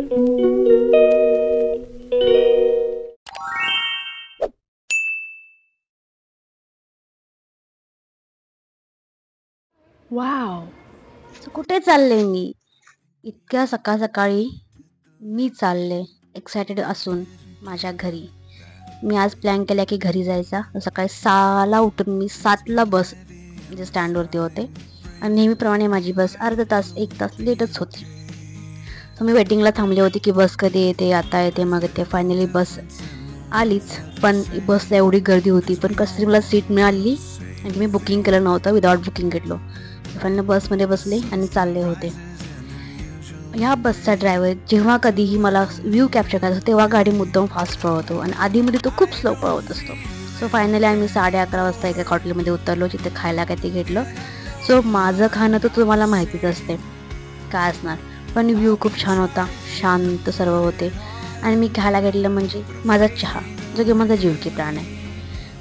Wow. कुठे चालले मी इतक्या सकाळ सकाळी? मी चालले एक्सायटेड असून माझ्या घरी. मी आज प्लॅन केला की घरी जायचा. सकाळी 6ला उठून मी 7ला बस म्हणजे स्टँडवरती होते आणि नेहमीप्रमाणे माझी बस अर्धा तास 1 तास लेटच होती. तर मी वेटिंगला थांबले होते की बस कधी येते, आता येते, मग येते. फायनली बस आलीच, पण बसला एवढी गर्दी होती, पण कसरी मला सीट मिळाली आणि मी बुकिंग केलं नव्हतं, विदाउट बुकिंग घेतलो. फायनली बसमध्ये बसले आणि चालले होते. ह्या बसचा ड्रायव्हर जेव्हा कधीही मला व्ह्यू कॅप्चर करायचा तेव्हा गाडी मुद्दाम फास्ट पळवतो आणि आधीमध्ये तो खूप स्लो पळवत असतो. सो फायनली आम्ही 11:30 वाजता एका हॉटेलमध्ये उतरलो, जिथे खायला काय ते घेतलं. सो माझं खाणं तर तुम्हाला माहितीच असते काय असणार, पण व्ह्यू खूप छान होता, शांत सर्व होते. आणि मी खायला घेतलं म्हणजे माझा चहा, जो की माझा जीव की प्राण आहे.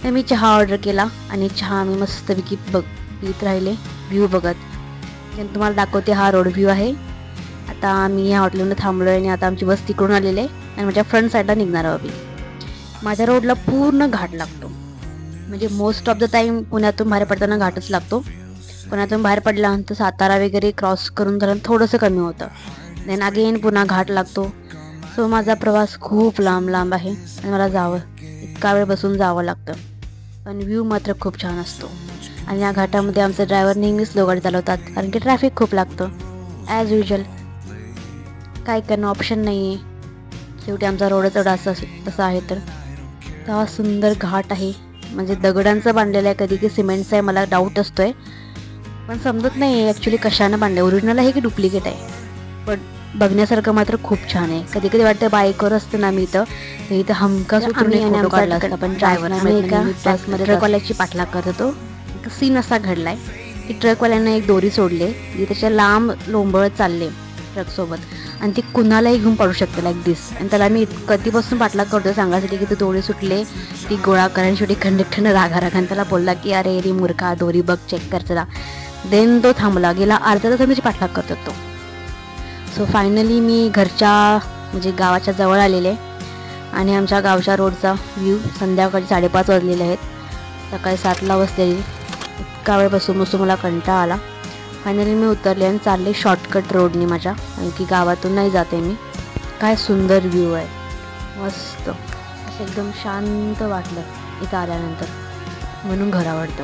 तर मी चहा ऑर्डर केला आणि चहा मी मस्तपैकी पित राहिले व्ह्यू बघत. तुम्हाला दाखवते, हा रोड व्ह्यू आहे. आता आम्ही या हॉटेलमध्ये थांबलो आहे आणि आता आमची बस तिकडून आलेली आहे आणि माझ्या फ्रंट साईडला निघणार आहोत. माझ्या रोडला पूर्ण घाट लागतो, म्हणजे मोस्ट ऑफ द टाईम पुण्यातून बाहेर पडताना घाटच लागतो. पुण्यातून बाहेर पडल्यानंतर सातारा वगैरे क्रॉस करून झालं थोडंसं कमी होतं, देन अगेन पुन्हा घाट लागतो. सो माझा प्रवास खूप लांब आहे आणि मला इतका वेळ बसून जावं लागतं, पण व्ह्यू मात्र खूप छान असतो. आणि या घाटामध्ये आमचे ड्रायव्हर नेहमी स्लो गाडी चालवतात, कारण की ट्रॅफिक खूप लागतं ॲज युजल. काय करणं, ऑप्शन नाही आहे, शेवटी आमचा रोडच एवढा तसा आहे. तर तेव्हा सुंदर घाट आहे, म्हणजे दगडांचं बांधलेलं आहे, कधी की सिमेंटचं आहे, मला डाऊट असतो आहे. पण समजत नाही आहे ॲक्च्युली कशानं बांधलं, ओरिजिनल आहे की डुप्लिकेट आहे. पण बघण्यासारखं मात्र खूप छान आहे. कधी कधी वाटतं बाईकवर असतं ना मी इथं हमखास उतरून फोटो काढला असता, पण ड्रायव्हर ट्रकवाल्याची पाठलाग करत होतो. सीन असा घडलाय की ट्रकवाल्यानं एक दोरी सोडले, ती त्याच्या लांब लोंबळत चालले ट्रकसोबत, आणि ती कुणालाही घेऊन पडू शकते लाईक दिस. आणि त्याला मी कधीपासून पाठलाग करतो सांगायसाठी की तू दोरी सुटले, ती गोळा करा. शेवटी कंडक्टरनं रागारागाने त्याला बोलला की अरे रे मूर्खा, दोरी बघ, चेक कर चला. देन तो थांबला, गेला अर्धा तास त्याची पाठलाग करतो तो. सो फायनली मी घरच्या म्हणजे गावाच्या जवळ आलेले आणि आमच्या गावच्या रोडचा व्ह्यू. संध्याकाळी 5:30 वाजलेले आहेत, सकाळी 7ला बसलेली. इतका वेळ बसून मला कंटाळा आला. फायनली मी उतरले आणि चालले शॉर्टकट रोडने माझ्या, कारण की गावातून नाही जाते मी. काय सुंदर व्ह्यू आहे, मस्त असं एकदम शांत वाटलं इथं आल्यानंतर, म्हणून घर आवडतं.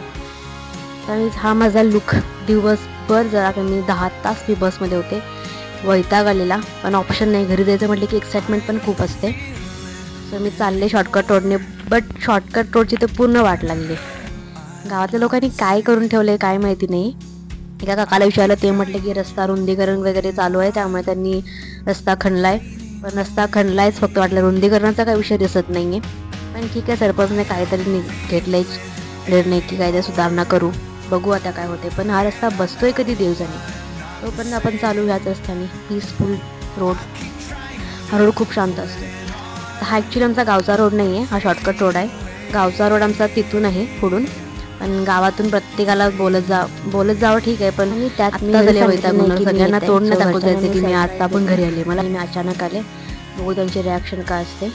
त्यावेळी हा माझा लुक. दिवसभर जरा कमी 10 तास मी बसमध्ये होते, वैताग आलेला, पण ऑप्शन नाही. घरी जायचं म्हटलं की एक्साइटमेंट पण खूप असते. सो मी चालले शॉर्टकट रोडने, बट शॉर्टकट रोडची तर पूर्ण वाट लागली. गावातल्या लोकांनी काय करून ठेवलं काय माहिती नाही. एका काकाला विचारलं, ते म्हटलं की रस्ता रुंदीकरण वगैरे चालू आहे, त्यामुळे त्यांनी रस्ता खणलाय. पण रस्ता खणलायच फक्त, वाटलं रुंदीकरणाचा काही विषय दिसत नाही आहे. पण ठीक आहे, सरपंचने काहीतरी घेतलंयच निर्णय की काहीतरी सुधारणा करू, बघू आता काय होते. पण हा रस्ता बसतोय कधी देव जाणे, तोपर्यंत आपण चालू ह्याच रस्त्याने. पीसफुल रोड, हा रोड खूप शांत असतो. हा ॲक्च्युली आमचा गावचा रोड नाही आहे, हा शॉर्टकट रोड आहे. गावचा रोड आमचा तिथून आहे पुढून, पण गावातून प्रत्येकाला बोलत जावं ठीक आहे. पण त्यात मी सगळ्यांना तोंड न दाखवत जायचं की मी आता पण घरी आले. मला मी अचानक आले, बघू त्यांची रिॲक्शन काय असते.